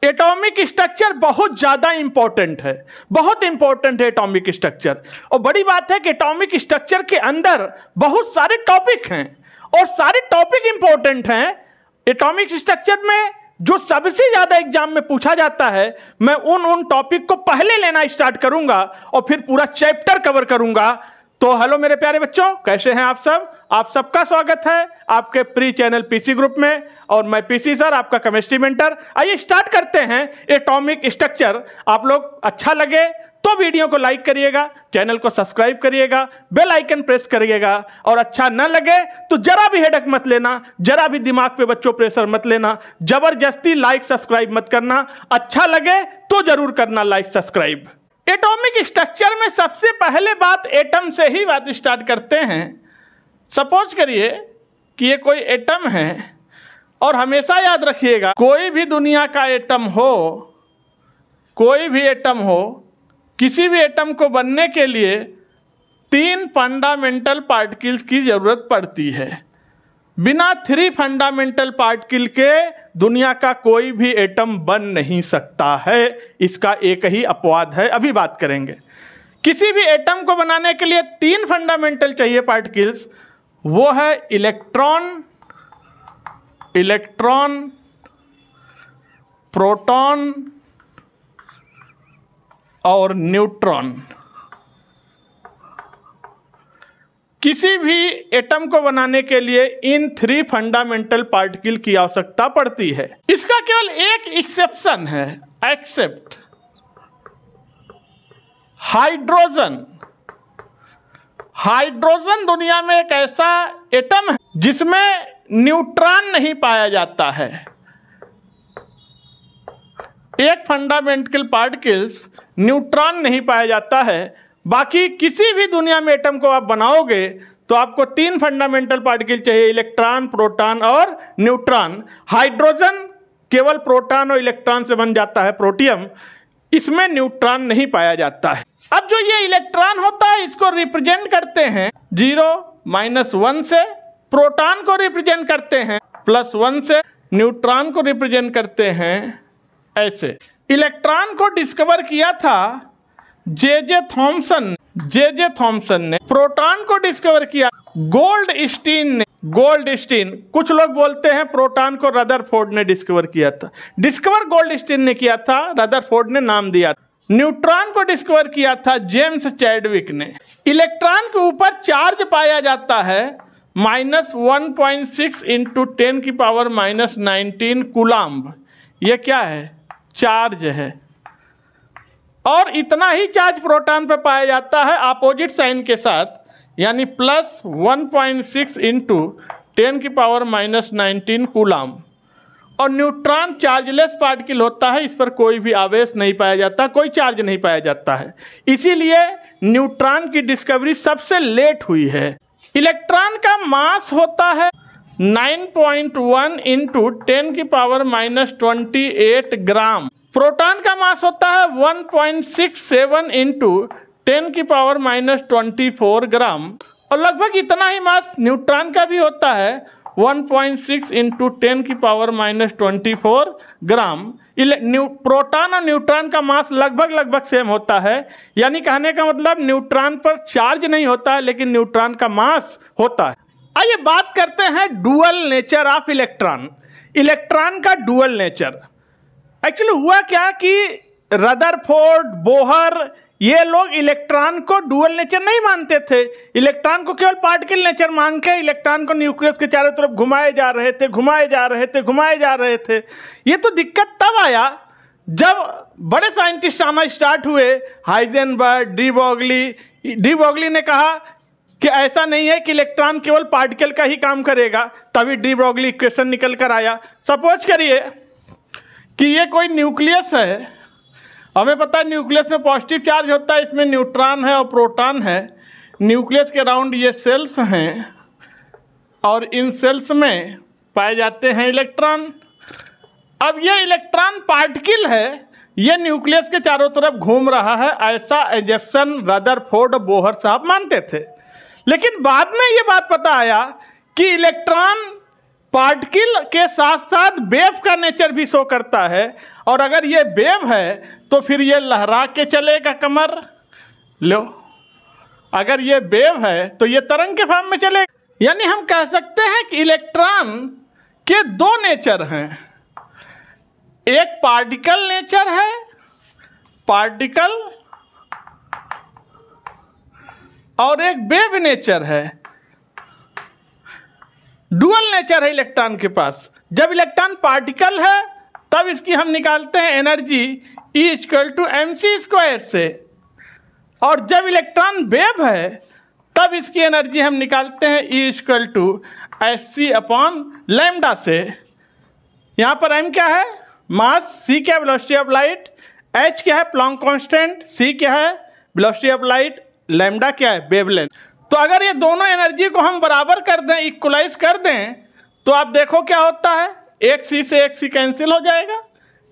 Atomic structure बहुत ज़्यादा important है, बहुत इंपॉर्टेंट है एटॉमिक स्ट्रक्चर। और बड़ी बात है कि एटॉमिक स्ट्रक्चर के अंदर बहुत सारे टॉपिक हैं और सारे टॉपिक इंपॉर्टेंट हैं। एटॉमिक स्ट्रक्चर में जो सबसे ज़्यादा एग्जाम में पूछा जाता है, मैं उन टॉपिक को पहले लेना स्टार्ट करूंगा और फिर पूरा चैप्टर कवर करूंगा। तो हेलो मेरे प्यारे बच्चों, कैसे हैं आप सब? आप सबका स्वागत है आपके प्री चैनल पीसी ग्रुप में और मैं पीसी सर, आपका केमिस्ट्री मेंटर। आइए स्टार्ट करते हैं एटॉमिक स्ट्रक्चर। आप लोग अच्छा लगे तो वीडियो को लाइक करिएगा, चैनल को सब्सक्राइब करिएगा, बेल आइकन प्रेस करिएगा, और अच्छा न लगे तो जरा भी हेडक मत लेना, जरा भी दिमाग पे बच्चों प्रेशर मत लेना, जबरदस्ती लाइक सब्सक्राइब मत करना, अच्छा लगे तो जरूर करना लाइक सब्सक्राइब। एटॉमिक स्ट्रक्चर में सबसे पहले बात एटम से ही बात स्टार्ट करते हैं। सपोज करिए कि ये कोई एटम है, और हमेशा याद रखिएगा कोई भी दुनिया का एटम हो, कोई भी एटम हो, किसी भी एटम को बनने के लिए 3 फंडामेंटल पार्टिकल्स की ज़रूरत पड़ती है। बिना 3 फंडामेंटल पार्टिकल के दुनिया का कोई भी एटम बन नहीं सकता है। इसका एक ही अपवाद है, अभी बात करेंगे। किसी भी एटम को बनाने के लिए 3 फंडामेंटल चाहिए पार्टिकल्स, वो है इलेक्ट्रॉन, प्रोटॉन और न्यूट्रॉन। किसी भी एटम को बनाने के लिए इन 3 फंडामेंटल पार्टिकल की आवश्यकता पड़ती है। इसका केवल एक एक्सेप्शन है, एक्सेप्ट हाइड्रोजन। हाइड्रोजन दुनिया में एक ऐसा एटम है जिसमें न्यूट्रॉन नहीं पाया जाता है। एक फंडामेंटल पार्टिकल्स न्यूट्रॉन नहीं पाया जाता है। बाकी किसी भी दुनिया में एटम को आप बनाओगे तो आपको 3 फंडामेंटल पार्टिकल चाहिए, इलेक्ट्रॉन, प्रोटॉन और न्यूट्रॉन। हाइड्रोजन केवल प्रोटॉन और इलेक्ट्रॉन से बन जाता है, प्रोटियम, इसमें न्यूट्रॉन नहीं पाया जाता है। अब जो ये इलेक्ट्रॉन होता है इसको रिप्रेजेंट करते हैं 0, -1 से, प्रोटॉन को रिप्रेजेंट करते हैं +1 से, न्यूट्रॉन को रिप्रेजेंट करते हैं ऐसे। इलेक्ट्रॉन को डिस्कवर किया था जे.जे. थॉमसन ने। प्रोटॉन को डिस्कवर किया गोल्डस्टीन ने। गोल्डस्टीन, कुछ लोग बोलते हैं प्रोटॉन को रदरफोर्ड ने डिस्कवर किया था। डिस्कवर गोल्डस्टीन ने किया था, रदरफोर्ड ने नाम दिया था। न्यूट्रॉन को डिस्कवर किया था जेम्स चैडविक ने। इलेक्ट्रॉन के ऊपर चार्ज पाया जाता है -1.6 × 10⁻⁻19 कूलम्ब। ये क्या है? चार्ज है। और इतना ही चार्ज प्रोटॉन पे पाया जाता है अपोजिट साइन के साथ, यानी +1.6 × 10⁻⁻19 कूलम्ब। और न्यूट्रॉन चार्जलेस पार्टिकल होता है, इस पर कोई भी आवेश नहीं पाया जाता, कोई चार्ज नहीं पाया जाता है। इसीलिए न्यूट्रॉन की डिस्कवरी सबसे लेट हुई है। इलेक्ट्रॉन का मास होता है 9.1 × 10⁻⁻28 ग्राम। प्रोटॉन का मास होता है 1.67 × 10⁻⁻24 ग्राम। और लगभग इतना ही मास न्यूट्रॉन का भी होता है 1.6 × 10⁻⁻24 ग्राम। प्रोटॉन और न्यूट्रॉन का मास लगभग सेम होता है। यानी कहने का मतलब न्यूट्रॉन पर चार्ज नहीं होता है, लेकिन न्यूट्रॉन का मास होता है। आइए बात करते हैं dual nature of electron. Electron का डुअल नेचर एक्चुअली हुआ क्या कि रदरफोर्ड, बोहर, ये लोग इलेक्ट्रॉन को डुअल नेचर नहीं मानते थे। इलेक्ट्रॉन को केवल पार्टिकल नेचर मान के इलेक्ट्रॉन को न्यूक्लियस के चारों तरफ घुमाए जा रहे थे। ये तो दिक्कत तब आया जब बड़े साइंटिस्ट आना स्टार्ट हुए, हाइजेनबर्ग, डी ब्रोगली ने कहा कि ऐसा नहीं है कि इलेक्ट्रॉन केवल पार्टिकल का ही काम करेगा। तभी डी ब्रोगली इक्वेशन निकल कर आया। सपोज करिए कि ये कोई न्यूक्लियस है, हमें पता है न्यूक्लियस में पॉजिटिव चार्ज होता है, इसमें न्यूट्रॉन है और प्रोटॉन है। न्यूक्लियस के अराउंड ये सेल्स हैं और इन सेल्स में पाए जाते हैं इलेक्ट्रॉन। अब ये इलेक्ट्रॉन पार्टिकल है, ये न्यूक्लियस के चारों तरफ घूम रहा है, ऐसा एजम्पशन रदरफोर्ड, बोहर साहब मानते थे। लेकिन बाद में ये बात पता आया कि इलेक्ट्रॉन पार्टिकल के साथ साथ वेव का नेचर भी शो करता है। और अगर ये वेव है तो फिर ये लहरा के चलेगा कमर। लो, अगर ये वेव है तो ये तरंग के फॉर्म में चलेगा। यानी हम कह सकते हैं कि इलेक्ट्रॉन के दो नेचर हैं, एक पार्टिकल नेचर है, पार्टिकल, और एक वेव नेचर है, डुअल नेचर है इलेक्ट्रॉन के पास। जब इलेक्ट्रॉन पार्टिकल है तब इसकी हम निकालते हैं एनर्जी E=mc² से, और जब इलेक्ट्रॉन वेव है तब इसकी एनर्जी हम निकालते हैं E=hc/λ से। यहाँ पर m क्या है, मास, c क्या है, वेलोसिटी ऑफ लाइट, h क्या है, प्लैंक कांस्टेंट, c क्या है, वेलोसिटी ऑफ लाइट, लैम्डा क्या है, वेवलेंथ। तो अगर ये दोनों एनर्जी को हम बराबर कर दें, इक्वलाइज कर दें, तो आप देखो क्या होता है, एक c से एक c कैंसिल हो जाएगा।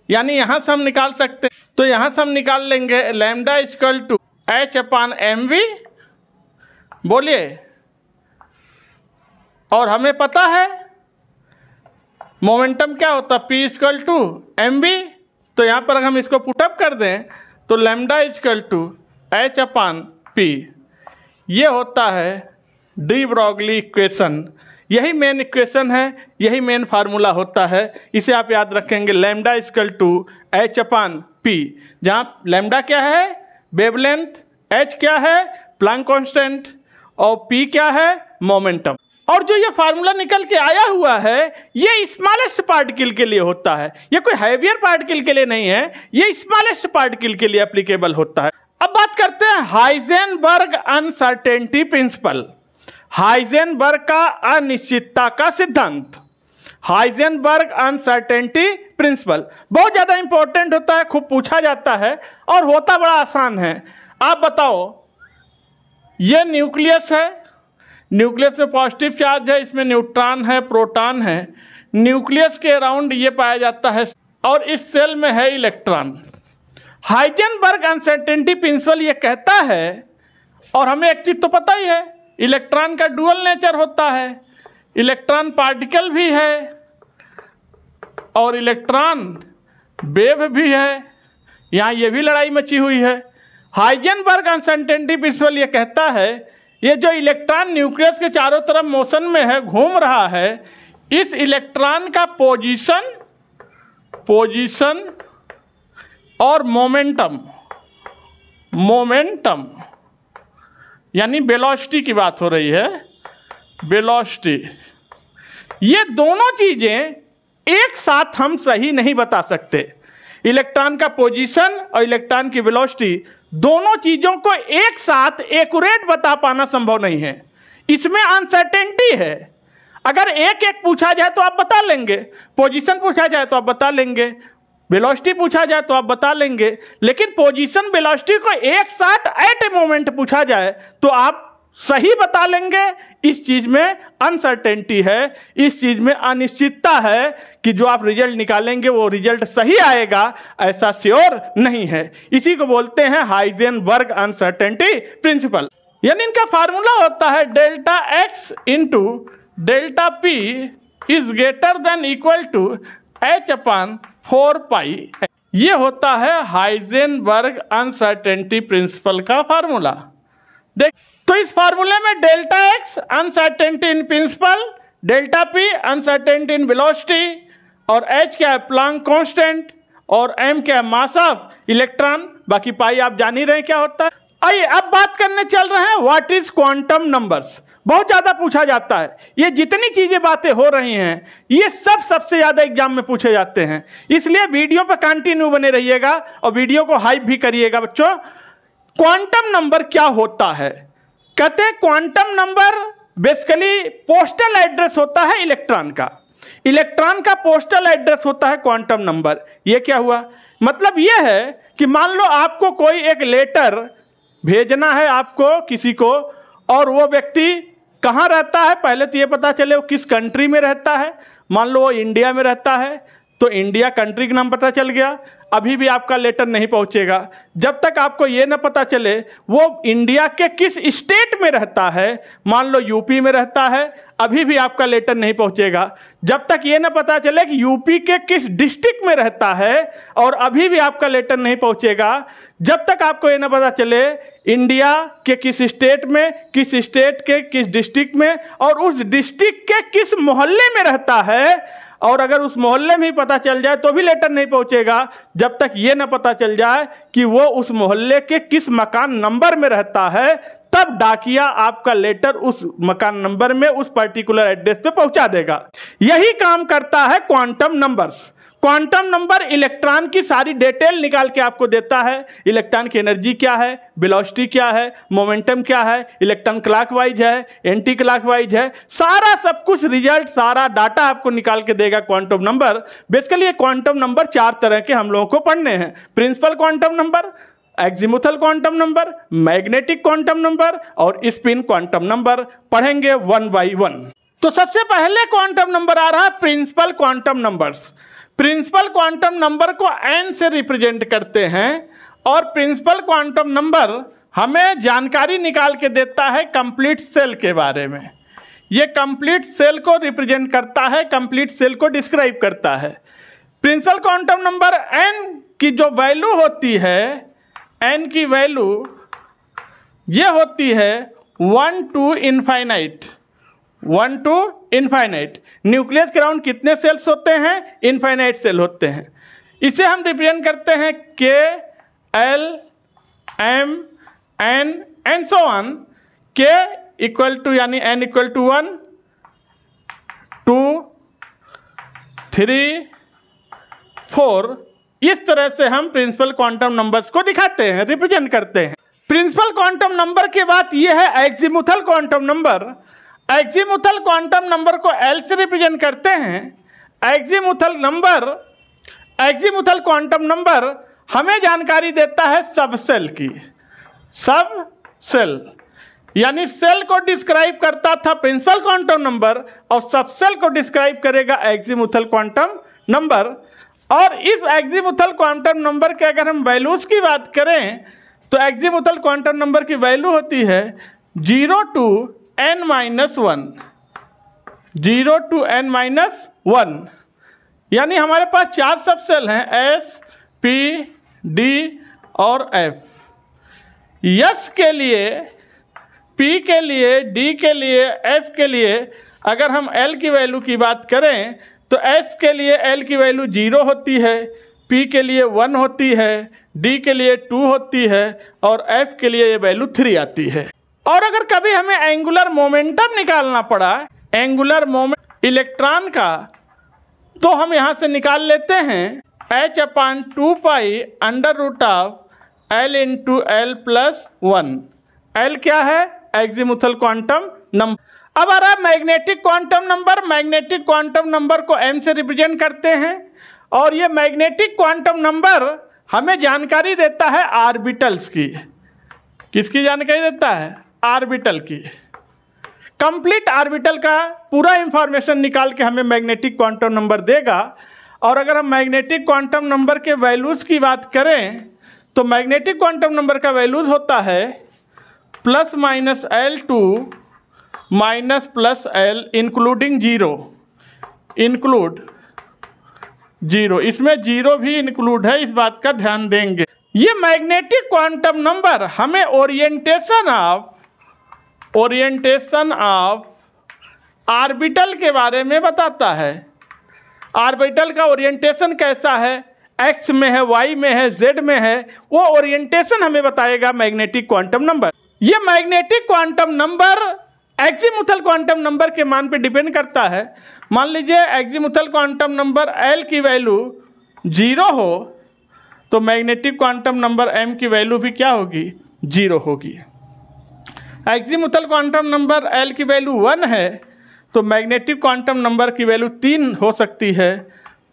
यानी यहाँ से हम निकाल सकते हैं, तो यहाँ से हम निकाल लेंगे λ=h/mv, बोलिए। और हमें पता है मोमेंटम क्या होता है, P=mv। तो यहाँ पर अगर हम इसको पुटअप कर दें तो λ=h/p, ये होता है डी ब्रॉगली इक्वेशन। यही मेन इक्वेशन है, यही मेन फार्मूला होता है। इसे आप याद रखेंगे, λ=h/p, जहाँ लैम्डा क्या है, वेवलेंथ, h क्या है, प्लैंक कांस्टेंट, और p क्या है, मोमेंटम। और जो ये फार्मूला निकल के आया हुआ है ये स्मॉलेस्ट पार्टिकल के लिए होता है, ये कोई हैवियर पार्टिकल के लिए नहीं है, ये स्मॉलेस्ट पार्टिकल के लिए एप्लीकेबल होता है। अब बात करते हैं हाइजेनबर्ग अनसर्टेनिटी प्रिंसिपल, हाइजेनबर्ग का अनिश्चितता का सिद्धांत। हाइजेनबर्ग अनसर्टेनिटी प्रिंसिपल बहुत ज़्यादा इंपॉर्टेंट होता है, खूब पूछा जाता है और होता बड़ा आसान है। आप बताओ, ये न्यूक्लियस है, न्यूक्लियस में पॉजिटिव चार्ज है, इसमें न्यूट्रॉन है, प्रोटॉन है, न्यूक्लियस के अराउंड ये पाया जाता है, और इस सेल में है इलेक्ट्रॉन। हाइजेनबर्ग अनसर्टेनिटी प्रिंसिपल ये कहता है, और हमें एक चीज़ तो पता ही है, इलेक्ट्रॉन का डुअल नेचर होता है, इलेक्ट्रॉन पार्टिकल भी है और इलेक्ट्रॉन वेव भी है, यहाँ ये भी लड़ाई मची हुई है। हाइजेनबर्ग अनसर्टेनिटी प्रिंसिपल ये कहता है, ये जो इलेक्ट्रॉन न्यूक्लियस के चारों तरफ मोशन में है, घूम रहा है, इस इलेक्ट्रॉन का पोजीशन और मोमेंटम यानी वेलोसिटी की बात हो रही है, वेलोसिटी, ये दोनों चीज़ें एक साथ हम सही नहीं बता सकते। इलेक्ट्रॉन का पोजीशन और इलेक्ट्रॉन की वेलोसिटी दोनों चीज़ों को एक साथ एक्यूरेट बता पाना संभव नहीं है, इसमें अनसर्टेनिटी है। अगर एक एक पूछा जाए तो आप बता लेंगे, पोजीशन पूछा जाए तो आप बता लेंगे, वेलोसिटी पूछा जाए तो आप बता लेंगे, लेकिन पोजीशन वेलोसिटी को एक साथ एट ए मोमेंट पूछा जाए तो आप सही बता लेंगे। इस चीज़ में अनसर्टेनिटी है, इस चीज़ में अनिश्चितता है कि जो आप रिजल्ट निकालेंगे वो रिजल्ट सही आएगा, ऐसा श्योर नहीं है। इसी को बोलते हैं हाइजेनबर्ग अनसर्टेनिटी प्रिंसिपल। यानी इनका फार्मूला होता है ΔX × ΔP is greater than equal to h/4π। ये होता है हाइजेनबर्ग अनसर्टेनिटी प्रिंसिपल का फार्मूला। देख, तो इस फार्मूले में ΔX uncertainty in principle, ΔP uncertainty in velocity, और h क्या है, प्लैंक कांस्टेंट, और m क्या है, मास ऑफ इलेक्ट्रॉन, बाकी पाई आप जान ही रहे क्या होता है। आइए अब बात करने चल रहे हैं व्हाट इज क्वांटम नंबर्स। बहुत ज़्यादा पूछा जाता है, ये जितनी चीज़ें बातें हो रही हैं ये सब सबसे ज़्यादा एग्जाम में पूछे जाते हैं, इसलिए वीडियो पर कंटिन्यू बने रहिएगा और वीडियो को हाइप भी करिएगा। बच्चों, क्वांटम नंबर क्या होता है? कहते हैं quantum number basically postal address होता है इलेक्ट्रॉन का, इलेक्ट्रॉन का पोस्टल एड्रेस होता है क्वांटम नंबर। ये क्या हुआ, मतलब ये है कि मान लो आपको कोई एक लेटर भेजना है आपको किसी को, और वो व्यक्ति कहाँ रहता है, पहले तो ये पता चले वो किस कंट्री में रहता है। मान लो वो इंडिया में रहता है तो इंडिया कंट्री का नाम पता चल गया, अभी भी आपका लेटर नहीं पहुंचेगा जब तक आपको ये न पता चले वो इंडिया के किस स्टेट में रहता है। मान लो यूपी में रहता है, अभी भी आपका लेटर नहीं पहुंचेगा। जब तक ये ना पता चले कि यूपी के किस डिस्ट्रिक्ट में रहता है, और अभी भी आपका लेटर नहीं पहुंचेगा जब तक आपको ये ना पता चले इंडिया के किस स्टेट में, किस स्टेट के किस डिस्ट्रिक्ट में, और उस डिस्ट्रिक्ट के किस मोहल्ले में रहता है। और अगर उस मोहल्ले में ही पता चल जाए तो भी लेटर नहीं पहुंचेगा जब तक ये ना पता चल जाए कि वो उस मोहल्ले के किस मकान नंबर में रहता है। तब डाकिया आपका लेटर उस मकान नंबर में उस पर्टिकुलर एड्रेस पे पहुंचा देगा। यही काम करता है quantum numbers. Quantum number electron की सारी डिटेल निकाल के आपको देता है। इलेक्ट्रॉन की एनर्जी क्या है, वेलोसिटी क्या है, मोमेंटम क्या है, इलेक्ट्रॉन क्लॉकवाइज है, एंटी क्लॉकवाइज है, सारा सब कुछ रिजल्ट, सारा डाटा आपको निकाल के देगा क्वांटम नंबर। बेसिकली ये क्वांटम नंबर 4 तरह के हम लोगों को पढ़ने हैं। Principal quantum number, azimuthal quantum number, magnetic quantum number और स्पिन क्वांटम नंबर पढ़ेंगे 1 बाय 1। तो सबसे पहले क्वांटम नंबर आ रहा है principal quantum numbers. Principal quantum number को n से रिप्रेजेंट करते हैं, और प्रिंसिपल क्वांटम नंबर हमें जानकारी निकाल के देता है कंप्लीट सेल के बारे में। ये कंप्लीट सेल को रिप्रेजेंट करता है, कंप्लीट सेल को डिस्क्राइब करता है। प्रिंसिपल क्वांटम नंबर n की जो वैल्यू होती है, n की वैल्यू ये होती है 1 to infinite. 1 to infinite. Nucleus के अराउंड कितने सेल्स होते हैं? इनफाइनाइट सेल होते हैं। इसे हम रिप्रेजेंट करते हैं K, L, M, N and so on. K equal to यानी N इक्वल टू 1, 2, 3, 4। इस तरह से हम प्रिंसिपल क्वांटम नंबर्स को दिखाते हैं, रिप्रेजेंट करते हैं। प्रिंसिपल क्वांटम नंबर के बाद ये है एग्जीमुथल quantum number. Azimuthal quantum number को L से रिप्रेजेंट करते हैं। एग्जीमुथल क्वांटम नंबर हमें जानकारी देता है सब सेल की। सब सेल यानी सेल को डिस्क्राइब करता था प्रिंसिपल क्वांटम नंबर, और सब सेल को डिस्क्राइब करेगा एग्जीमुथल क्वांटम नंबर। और इस एग्जीमुथल क्वांटम नंबर के अगर हम वैल्यूज़ की बात करें तो एग्जीमुथल क्वांटम नंबर की वैल्यू होती है 0 to n-1, 0 to n-1। यानी हमारे पास 4 सब सेल हैं, S, P, D और F। S के लिए, P के लिए, D के लिए, F के लिए अगर हम L की वैल्यू की बात करें तो S के लिए L की वैल्यू 0 होती है, P के लिए 1 होती है, D के लिए 2 होती है और F के लिए ये वैल्यू 3 आती है। और अगर कभी हमें एंगुलर मोमेंटम निकालना पड़ा, एंगुलर मोमेंट इलेक्ट्रॉन का, तो हम यहाँ से निकाल लेते हैं h/2 पाई √L × L+1। L क्या है? एग्जीमुथल क्वांटम नंबर। अब आ रहा है magnetic quantum number. Magnetic quantum number को m से रिप्रेजेंट करते हैं, और ये मैग्नेटिक क्वांटम नंबर हमें जानकारी देता है ऑर्बिटल्स की। किसकी जानकारी देता है? ऑर्बिटल की। कंप्लीट ऑर्बिटल का पूरा इंफॉर्मेशन निकाल के हमें मैग्नेटिक क्वांटम नंबर देगा। और अगर हम मैग्नेटिक क्वांटम नंबर के वैल्यूज़ की बात करें तो मैग्नेटिक क्वांटम नंबर का वैल्यूज़ होता है ±L2 -+L इंक्लूडिंग 0, इंक्लूड 0। इसमें 0 भी इंक्लूड है, इस बात का ध्यान देंगे। ये मैग्नेटिक क्वांटम नंबर हमें ओरिएंटेशन ऑफ ऑर्बिटल के बारे में बताता है। ऑर्बिटल का ओरिएंटेशन कैसा है, एक्स में है, वाई में है, जेड में है, वो ओरिएंटेशन हमें बताएगा मैग्नेटिक क्वांटम नंबर। ये magnetic quantum number azimuthal quantum number के मान पे डिपेंड करता है। मान लीजिए एग्जीमुथल क्वांटम नंबर L की वैल्यू 0 हो तो मैग्नेटिक क्वांटम नंबर M की वैल्यू भी क्या होगी? 0 होगी। एग्जीमुथल क्वांटम नंबर L की वैल्यू 1 है तो मैग्नेटिक क्वांटम नंबर की वैल्यू 3 हो सकती है,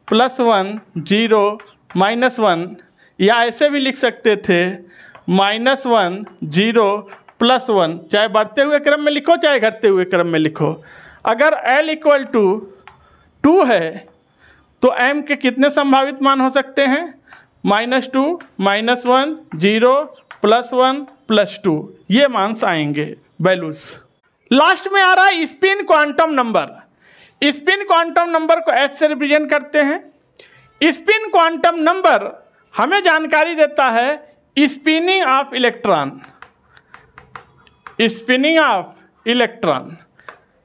+1, 0, -1, या ऐसे भी लिख सकते थे -1, 0, +1। चाहे बढ़ते हुए क्रम में लिखो चाहे घटते हुए क्रम में लिखो। अगर L इक्वल टू 2 है तो M के कितने संभावित मान हो सकते हैं? -2, -1, 0, +1, +2, ये मान्स आएंगे वैल्यूज़। लास्ट में आ रहा है spin quantum number. Spin quantum number को एच से रिप्रेजेंट करते हैं। स्पिन क्वांटम नंबर हमें जानकारी देता है spinning of electron. Spinning of electron,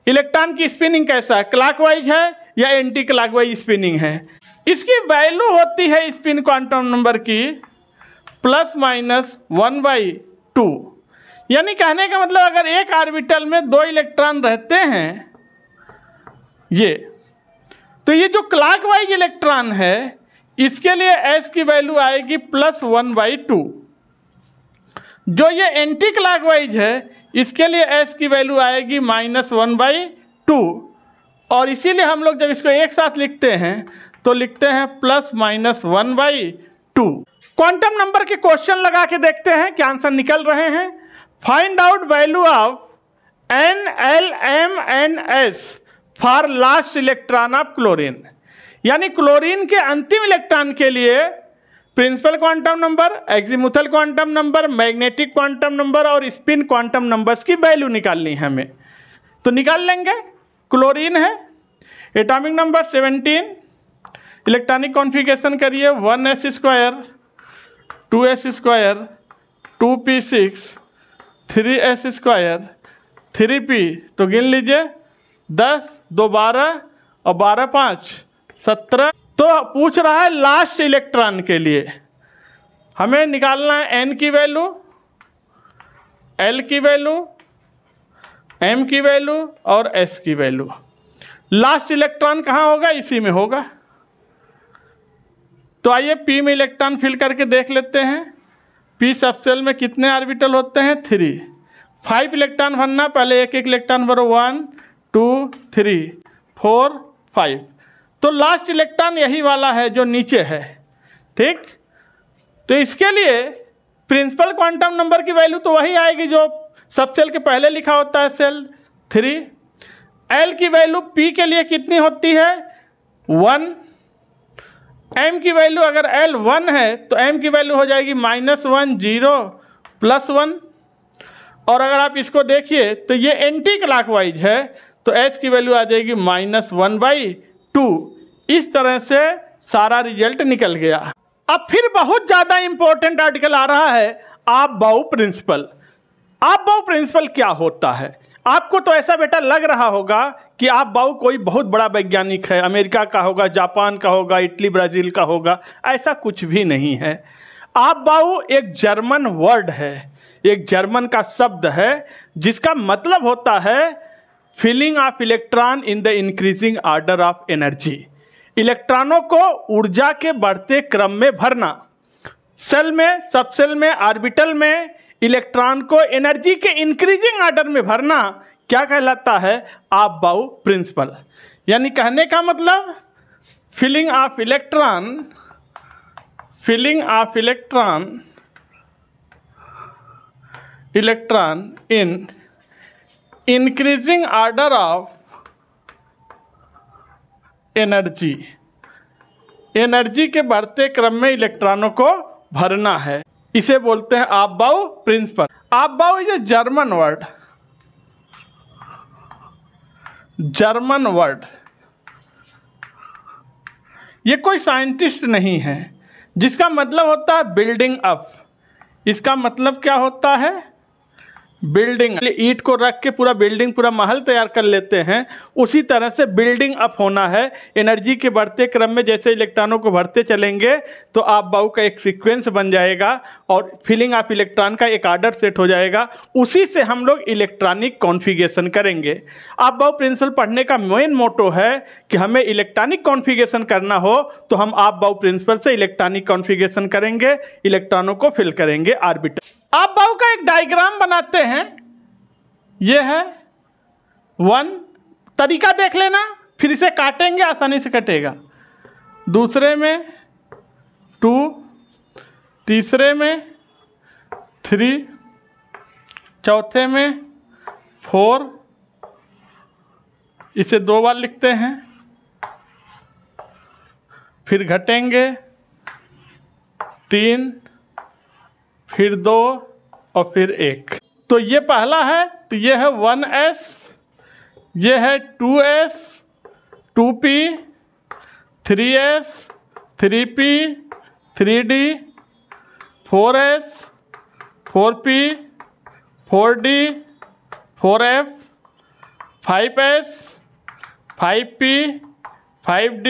electron की स्पिनिंग कैसा है, क्लॉकवाइज है या एंटी क्लॉकवाइज स्पिनिंग है। इसकी वैल्यू होती है स्पिन क्वांटम नंबर की ±1/2। यानी कहने का मतलब अगर एक ऑर्बिटल में 2 इलेक्ट्रॉन रहते हैं तो ये जो क्लॉकवाइज इलेक्ट्रॉन है इसके लिए s की वैल्यू आएगी +1/2। जो ये एंटी क्लॉकवाइज है इसके लिए s की वैल्यू आएगी -1/2। और इसीलिए हम लोग जब इसको एक साथ लिखते हैं तो लिखते हैं +-1/2। क्वांटम नंबर के क्वेश्चन लगा के देखते हैं कि आंसर निकल रहे हैं। Find out value of n, l, m and s for last electron of chlorine. यानी क्लोरीन के अंतिम इलेक्ट्रॉन के लिए principal quantum number, azimuthal quantum number, magnetic quantum number और स्पिन क्वांटम नंबर्स की वैल्यू निकालनी है हमें। तो निकाल लेंगे। क्लोरीन है, एटॉमिक नंबर 17, इलेक्ट्रॉनिक कॉन्फ़िगरेशन करिए 1s², 2s², 2p6, 3s², 3p। तो गिन लीजिए 10, 2 12 और 12 5 17। तो पूछ रहा है लास्ट इलेक्ट्रॉन के लिए हमें निकालना है n की वैल्यू, l की वैल्यू, m की वैल्यू और s की वैल्यू। लास्ट इलेक्ट्रॉन कहाँ होगा, इसी में होगा। तो आइए p में इलेक्ट्रॉन फिल करके देख लेते हैं। p सबसेल में कितने ऑर्बिटल होते हैं, 3। 5 इलेक्ट्रॉन भरना, पहले एक एक इलेक्ट्रॉन भरो, 1 2 3 4 5। तो लास्ट इलेक्ट्रॉन यही वाला है जो नीचे है, ठीक। तो इसके लिए प्रिंसिपल क्वांटम नंबर की वैल्यू तो वही आएगी जो सब सेल के पहले लिखा होता है, सेल 3। एल की वैल्यू पी के लिए कितनी होती है, 1। एम की वैल्यू अगर एल 1 है तो एम की वैल्यू हो जाएगी -1 0 +1। और अगर आप इसको देखिए तो ये एंटी क्लॉकवाइज है तो एच की वैल्यू आ जाएगी -1/2। इस तरह से सारा रिजल्ट निकल गया। अब फिर बहुत ज़्यादा इंपॉर्टेंट आर्टिकल आ रहा है, आपबाउ प्रिंसिपल। आपबाउ प्रिंसिपल क्या होता है? आपको तो ऐसा बेटा लग रहा होगा कि आपबाउ कोई बहुत बड़ा वैज्ञानिक है, अमेरिका का होगा, जापान का होगा, इटली ब्राज़ील का होगा। ऐसा कुछ भी नहीं है। आपबाउ एक जर्मन वर्ड है, एक जर्मन का शब्द है जिसका मतलब होता है filling of electron in the increasing order of energy. इलेक्ट्रॉनों को ऊर्जा के बढ़ते क्रम में भरना। सेल में, सब सेल में, ऑर्बिटल में इलेक्ट्रॉन को एनर्जी के इंक्रीजिंग ऑर्डर में भरना क्या कहलाता है, आपबाउ प्रिंसिपल। यानी कहने का मतलब filling of electron, electron in increasing order of energy, energy के बढ़ते क्रम में इलेक्ट्रॉनों को भरना है, इसे बोलते हैं Aufbau principle. Aufbau is a German word, German word. ये कोई साइंटिस्ट नहीं है, जिसका मतलब होता है बिल्डिंग अप। इसका मतलब क्या होता है, बिल्डिंग। ईंट को रख के पूरा बिल्डिंग, पूरा महल तैयार कर लेते हैं, उसी तरह से बिल्डिंग अप होना है। एनर्जी के बढ़ते क्रम में जैसे इलेक्ट्रॉनों को भरते चलेंगे तो आपबाउ का एक सीक्वेंस बन जाएगा और फिलिंग ऑफ इलेक्ट्रॉन का एक ऑर्डर सेट हो जाएगा। उसी से हम लोग इलेक्ट्रॉनिक कॉन्फ़िगरेशन करेंगे। आपबाउ प्रिंसिपल पढ़ने का मेन मोटो है कि हमें इलेक्ट्रॉनिक कॉन्फ़िगरेशन करना हो तो हम आपबाउ प्रिंसिपल से इलेक्ट्रॉनिक कॉन्फ़िगरेशन करेंगे, इलेक्ट्रॉनों को फिल करेंगे ऑर्बिटल। आपबाउ का एक डायग्राम बनाते हैं। ये है 1, तरीका देख लेना, फिर इसे काटेंगे, आसानी से कटेगा। दूसरे में 2, तीसरे में 3, चौथे में 4, इसे 2 बार लिखते हैं, फिर घटेंगे 3, फिर 2 और फिर 1। तो ये पहला है, तो ये है 1s, ये है 2s, 2p, 3s, 3p, 3d, 4s, 4p, 4d, 4f, 5s, 5p, 5d,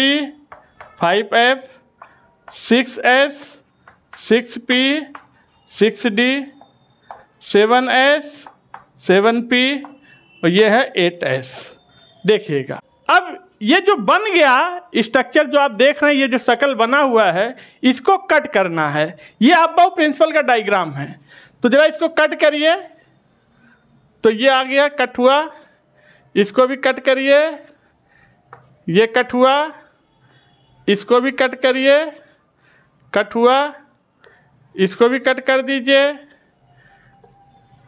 5f, 6s, 6p, 6d, 7s, 7p और ये है 8s। देखिएगा अब ये जो बन गया स्ट्रक्चर जो आप देख रहे हैं, ये जो शक्ल बना हुआ है, इसको कट करना है। ये अबाव प्रिंसिपल का डायग्राम है, तो जरा इसको कट करिए। तो ये आ गया, कट हुआ। इसको भी कट करिए, ये कट हुआ। इसको भी कट करिए, कट हुआ। इसको भी कट कर दीजिए,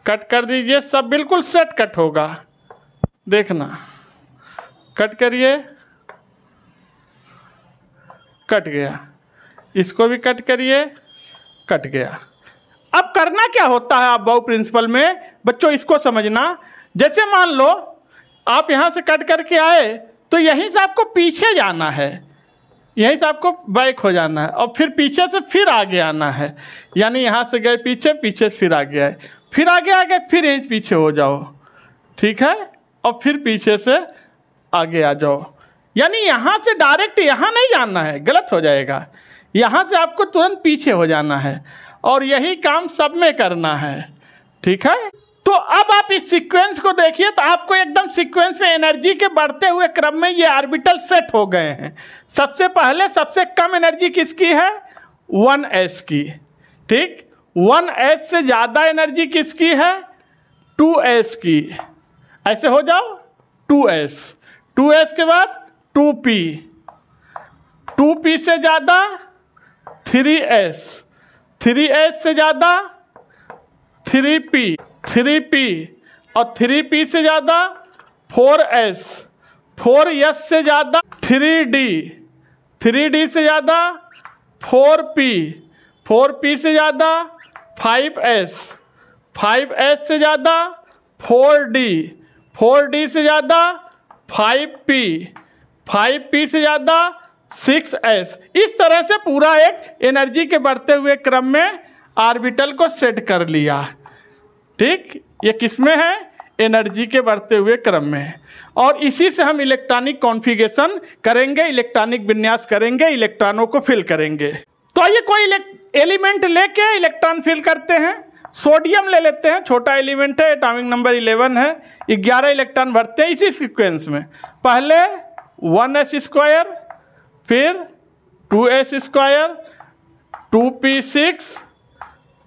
कट कर दीजिए। सब बिल्कुल सेट कट होगा, देखना। कट करिए, कट गया। इसको भी कट करिए, कट गया। अब करना क्या होता है अबाव प्रिंसिपल में बच्चों, इसको समझना। जैसे मान लो आप यहाँ से कट करके आए, तो यहीं से आपको पीछे जाना है, यहीं से आपको बैक हो जाना है और फिर पीछे से फिर आगे आना है। यानी यहाँ से गए पीछे, पीछे से फिर आगे आए, फिर आगे आ गए, फिर यहीं से पीछे हो जाओ, ठीक है, और फिर पीछे से आगे आ जाओ। यानी यहाँ से डायरेक्ट यहाँ नहीं जाना है, गलत हो जाएगा। यहाँ से आपको तुरंत पीछे हो जाना है और यही काम सब में करना है, ठीक है। तो अब आप इस सीक्वेंस को देखिए, तो आपको एकदम सीक्वेंस में एनर्जी के बढ़ते हुए क्रम में ये ऑर्बिटल सेट हो गए हैं। सबसे पहले सबसे कम एनर्जी किसकी है? 1s की, ठीक। 1s से ज़्यादा एनर्जी किसकी है? 2s की। ऐसे हो जाओ, 2s, 2s के बाद 2p, 2p से ज़्यादा 3s, 3s से ज़्यादा 3p, 3p और 3p से ज़्यादा 4s, 4s से ज़्यादा 3d, 3d से ज़्यादा 4p, 4p से ज़्यादा 5s, 5s से ज़्यादा 4d, 4d से ज़्यादा 5p, 5p से ज़्यादा 6s। इस तरह से पूरा एक एनर्जी के बढ़ते हुए क्रम में ऑर्बिटल को सेट कर लिया, ठीक। ये किस में है? एनर्जी के बढ़ते हुए क्रम में। और इसी से हम इलेक्ट्रॉनिक कॉन्फ़िगरेशन करेंगे, इलेक्ट्रॉनिक विन्यास करेंगे, इलेक्ट्रॉनों को फिल करेंगे। तो आइए कोई एलिमेंट लेके इलेक्ट्रॉन फिल करते हैं। सोडियम ले लेते हैं, छोटा एलिमेंट है, एटॉमिक नंबर 11 है। 11 इलेक्ट्रॉन भरते हैं इसी सीक्वेंस में। पहले 1s², फिर 2s², 2p6,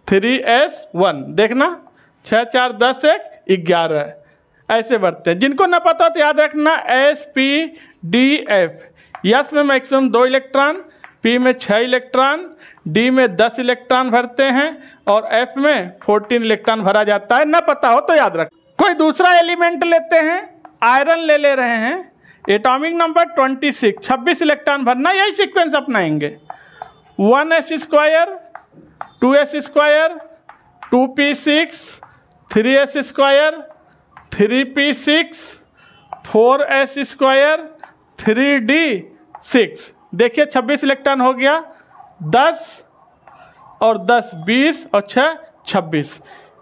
3s1। देखना 6 4 10 1 11 ऐसे बढ़ते हैं। जिनको ना पता तो याद रखना s,p,d,f। यस में मैक्सिमम 2 इलेक्ट्रॉन, p में 6 इलेक्ट्रॉन, d में 10 इलेक्ट्रॉन भरते हैं और f में 14 इलेक्ट्रॉन भरा जाता है। ना पता हो तो याद रख। कोई दूसरा एलिमेंट लेते हैं, आयरन ले रहे हैं, एटॉमिक नंबर 26, 26 इलेक्ट्रॉन भरना। यही सीक्वेंस अपनाएंगे। 1s², 2s², 2p6, 3s², 3p6, 4s², 3d6। देखिए 26 इलेक्ट्रॉन हो गया। 10 और 10 20 और 6 26।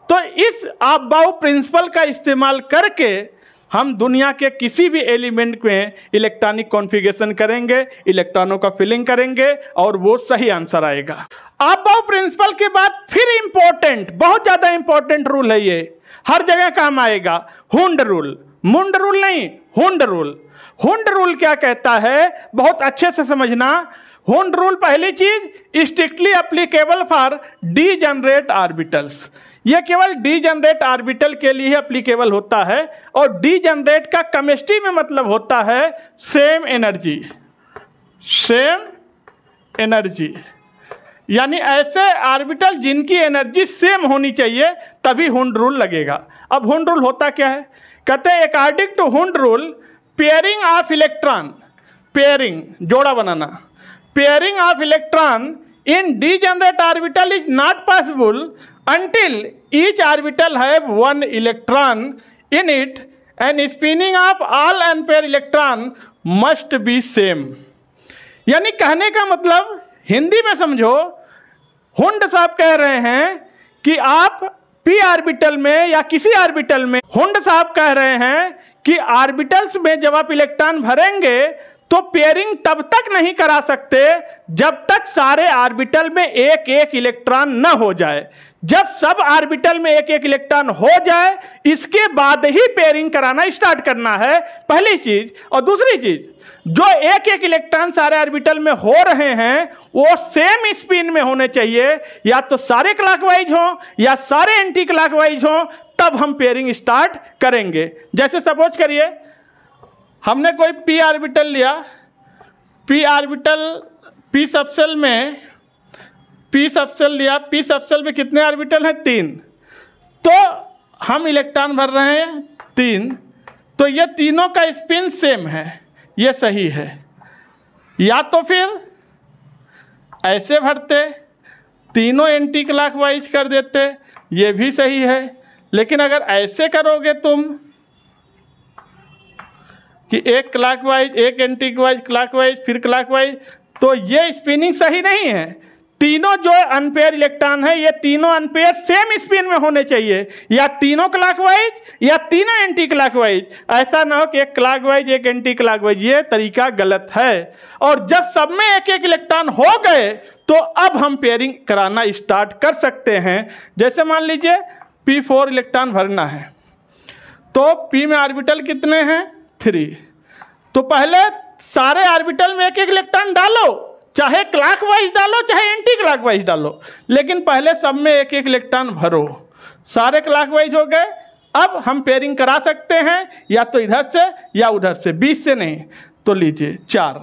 तो इस अबाव प्रिंसिपल का इस्तेमाल करके हम दुनिया के किसी भी एलिमेंट में इलेक्ट्रॉनिक कॉन्फ़िगरेशन करेंगे, इलेक्ट्रॉनों का फिलिंग करेंगे और वो सही आंसर आएगा। अबाव प्रिंसिपल के बाद फिर इंपॉर्टेंट, बहुत ज़्यादा इंपॉर्टेंट रूल है, ये हर जगह काम आएगा। हुंड रूल, मुंड रूल नहीं, हुंड रूल। हुंड रूल क्या कहता है, बहुत अच्छे से समझना। हुंड रूल पहली चीज strictly applicable for degenerate orbitals. यह केवल डीजनरेट ऑर्बिटल के लिए एप्लीकेबल होता है और डीजनरेट का केमिस्ट्री में मतलब होता है सेम एनर्जी, सेम एनर्जी। यानी ऐसे ऑर्बिटल जिनकी एनर्जी सेम होनी चाहिए तभी हुंड रूल लगेगा। अब हुंड रूल होता क्या है? कहते हैं according to Hund rule pairing of electron, pairing जोड़ा बनाना, pairing of electron in degenerate orbital is not possible until each orbital have one electron in it and spinning of all unpaired electron must be same। यानी कहने का मतलब हिंदी में समझो, हुंड साहब कह रहे हैं कि आप पी ऑर्बिटल में या किसी ऑर्बिटल में, हुंड साहब कह रहे हैं कि ऑर्बिटल्स में जब आप इलेक्ट्रॉन भरेंगे तो पेयरिंग तब तक नहीं करा सकते जब तक सारे ऑर्बिटल में एक एक इलेक्ट्रॉन न हो जाए। जब सब ऑर्बिटल में एक एक इलेक्ट्रॉन हो जाए इसके बाद ही पेयरिंग कराना स्टार्ट करना है, पहली चीज। और दूसरी चीज, जो एक एक इलेक्ट्रॉन सारे ऑर्बिटल में हो रहे हैं वो सेम स्पिन में होने चाहिए, या तो सारे क्लॉकवाइज हो या सारे एंटी क्लॉकवाइज हो, तब हम पेयरिंग स्टार्ट करेंगे। जैसे सपोज करिए हमने कोई पी ऑर्बिटल लिया, पी ऑर्बिटल पी सबसेल में पी सबसेल लिया, पी सबसेल में कितने ऑर्बिटल हैं? 3। तो हम इलेक्ट्रॉन भर रहे हैं 3, तो ये तीनों का स्पिन सेम है, ये सही है। या तो फिर ऐसे भरते, तीनों एंटी क्लॉकवाइज कर देते, ये भी सही है। लेकिन अगर ऐसे करोगे तुम कि एक क्लॉकवाइज, एक एंटी क्लॉकवाइज, फिर क्लॉकवाइज, तो ये स्पिनिंग सही नहीं है। तीनों जो अनपेयर इलेक्ट्रॉन है ये तीनों अनपेयर सेम स्पिन में होने चाहिए, या तीनों क्लॉकवाइज या तीनों एंटी क्लॉकवाइज। ऐसा ना हो कि एक क्लॉकवाइज एक एंटी क्लॉकवाइज, ये तरीका गलत है। और जब सब में एक एक इलेक्ट्रॉन हो गए तो अब हम पेयरिंग कराना स्टार्ट कर सकते हैं। जैसे मान लीजिए P4 इलेक्ट्रॉन भरना है, तो P में ऑर्बिटल कितने हैं? 3। तो पहले सारे ऑर्बिटल में एक एक इलेक्ट्रॉन डालो, चाहे क्लॉकवाइज डालो चाहे एंटी क्लॉकवाइज डालो, लेकिन पहले सब में एक एक इलेक्ट्रॉन भरो। सारे क्लॉकवाइज हो गए, अब हम पेयरिंग करा सकते हैं या तो इधर से या उधर से, 20 से नहीं। तो लीजिए 4,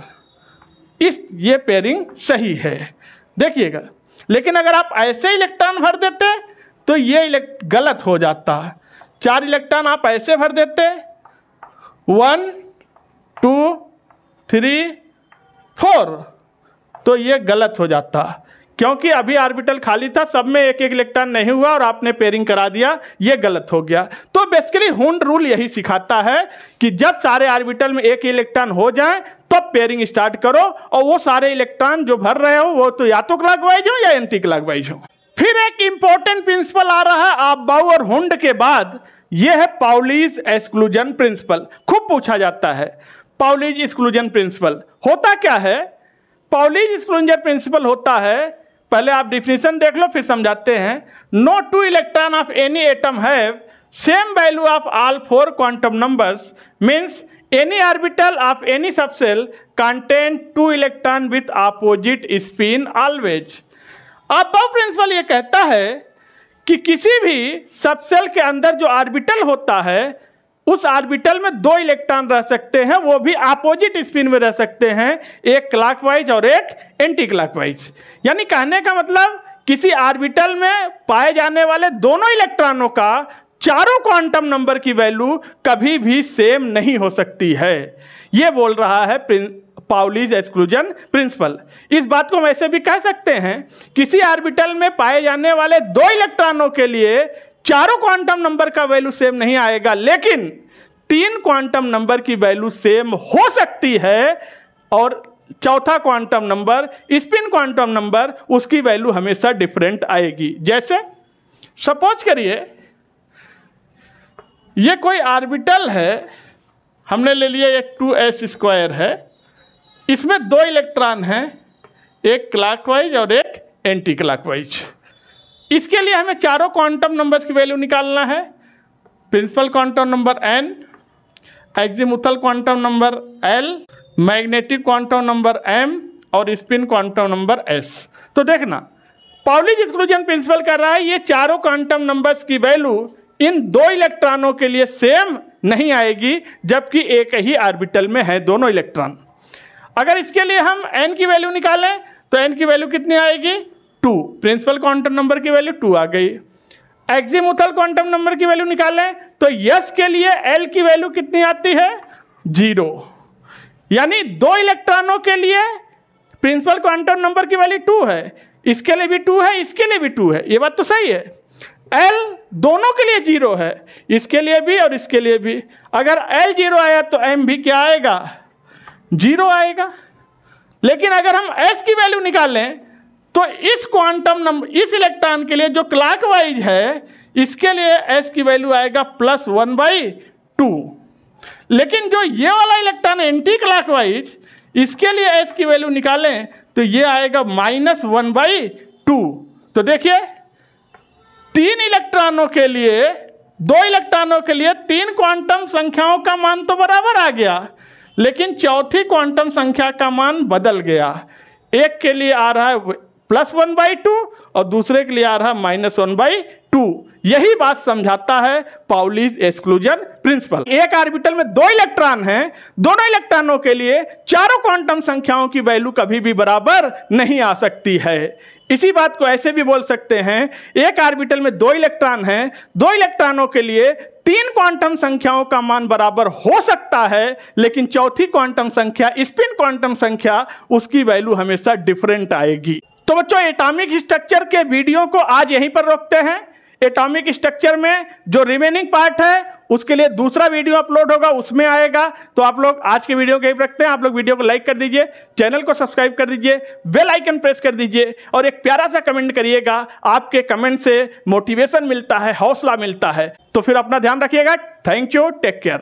ये पेयरिंग सही है, देखिएगा। लेकिन अगर आप ऐसे इलेक्ट्रॉन भर देते तो ये गलत हो जाता। 4 इलेक्ट्रॉन आप ऐसे भर देते, 1 2 3 4, तो ये गलत हो जाता, क्योंकि अभी ऑर्बिटल खाली था, सब में एक एक इलेक्ट्रॉन नहीं हुआ और आपने पेयरिंग करा दिया, ये गलत हो गया। तो बेसिकली हुंड रूल यही सिखाता है कि जब सारे ऑर्बिटल में एक इलेक्ट्रॉन हो जाए तब पेयरिंग स्टार्ट करो, और वो सारे इलेक्ट्रॉन जो भर रहे हो वो तो या तो क्लॉकवाइज हो या एंटी क्लॉकवाइज हो। फिर एक इंपॉर्टेंट प्रिंसिपल आ रहा है अबाउ और हुंड के बाद, यह है पाउलीज एक्सक्लूजन प्रिंसिपल। खूब पूछा जाता है पाउलीज एक्सक्लूजन प्रिंसिपल होता क्या है। पाउलीज एक्सक्लूजन प्रिंसिपल होता है, पहले आप डिफिनीशन देख लो फिर समझाते हैं। No 2 electron of any atom have same value of all 4 quantum numbers, means any orbital of any subshell contain 2 electron with opposite spin always. अब प्रिंसिपल ये कहता है कि किसी भी सबसेल के अंदर जो ऑर्बिटल होता है उस ऑर्बिटल में 2 इलेक्ट्रॉन रह सकते हैं, वो भी अपोजिट स्पिन में रह सकते हैं, एक क्लॉकवाइज और एक एंटी क्लॉकवाइज। यानी कहने का मतलब किसी ऑर्बिटल में पाए जाने वाले दोनों इलेक्ट्रॉनों का चारों क्वांटम नंबर की वैल्यू कभी भी सेम नहीं हो सकती है। ये बोल रहा है पाउलीज एक्सक्लूजन प्रिंसिपल। इस बात को हम ऐसे भी कह सकते हैं, किसी ऑर्बिटल में पाए जाने वाले 2 इलेक्ट्रॉनों के लिए चारों क्वांटम नंबर का वैल्यू सेम नहीं आएगा, लेकिन 3 क्वांटम नंबर की वैल्यू सेम हो सकती है, और चौथा quantum number spin quantum number उसकी वैल्यू हमेशा डिफरेंट आएगी। जैसे सपोज करिए ये कोई ऑर्बिटल है, हमने ले लिया एक 2s² है, इसमें 2 इलेक्ट्रॉन हैं, एक क्लॉकवाइज और एक एंटी क्लॉकवाइज। इसके लिए हमें चारों क्वांटम नंबर्स की वैल्यू निकालना है। Principal quantum number n, azimuthal quantum number l, magnetic quantum number m और स्पिन क्वांटम नंबर s। तो देखना पाउलीज एक्सक्लूजन प्रिंसिपल कर रहा है ये चारों क्वांटम नंबर्स की वैल्यू इन 2 इलेक्ट्रॉनों के लिए सेम नहीं आएगी, जबकि एक ही ऑर्बिटल में है दोनों इलेक्ट्रॉन। अगर इसके लिए हम n की वैल्यू निकालें तो n की वैल्यू कितनी आएगी? 2। प्रिंसिपल क्वांटम नंबर की वैल्यू 2 आ गई। एक्जिमुथल क्वांटम नंबर की वैल्यू निकालें तो s के लिए l की वैल्यू कितनी आती है? 0। यानी 2 इलेक्ट्रॉनों के लिए प्रिंसिपल क्वांटम नंबर की वैल्यू 2 है, इसके लिए भी 2 है, इसके लिए भी 2 है, ये बात तो सही है। L दोनों के लिए 0 है, इसके लिए भी और इसके लिए भी। अगर L 0 आया तो M भी क्या आएगा, 0 आएगा। लेकिन अगर हम S की वैल्यू निकालें तो इस क्वांटम नंबर, इस इलेक्ट्रॉन के लिए जो क्लॉकवाइज है, इसके लिए S की वैल्यू आएगा +1/2। लेकिन जो ये वाला इलेक्ट्रॉन है एंटी क्लॉकवाइज, इसके लिए S की वैल्यू निकालें तो ये आएगा -1/2। तो देखिए 3 इलेक्ट्रॉनों के लिए, 2 इलेक्ट्रॉनों के लिए 3 क्वांटम संख्याओं का मान तो बराबर आ गया, लेकिन चौथी क्वांटम संख्या का मान बदल गया। एक के लिए आ रहा है +1/2 और दूसरे के लिए आ रहा है -1/2। यही बात समझाता है पाउलीज एक्सक्लूजन प्रिंसिपल। एक ऑर्बिटल में 2 इलेक्ट्रॉन हैं, दोनों इलेक्ट्रॉनों के लिए चारों क्वांटम संख्याओं की वैल्यू कभी भी बराबर नहीं आ सकती है। इसी बात को ऐसे भी बोल सकते हैं, एक ऑर्बिटल में 2 इलेक्ट्रॉन हैं, 2 इलेक्ट्रॉनों के लिए 3 क्वांटम संख्याओं का मान बराबर हो सकता है, लेकिन चौथी क्वांटम संख्या, स्पिन क्वांटम संख्या, उसकी वैल्यू हमेशा डिफरेंट आएगी। तो बच्चों एटॉमिक स्ट्रक्चर के वीडियो को आज यहीं पर रोकते हैं। एटॉमिक स्ट्रक्चर में जो रिमेनिंग पार्ट है उसके लिए दूसरा वीडियो अपलोड होगा, उसमें आएगा। तो आप लोग आज के वीडियो को यहीं रखते हैं। आप लोग वीडियो को लाइक कर दीजिए, चैनल को सब्सक्राइब कर दीजिए, बेल आइकन प्रेस कर दीजिए और एक प्यारा सा कमेंट करिएगा। आपके कमेंट से मोटिवेशन मिलता है, हौसला मिलता है। तो फिर अपना ध्यान रखिएगा। Thank you, take care.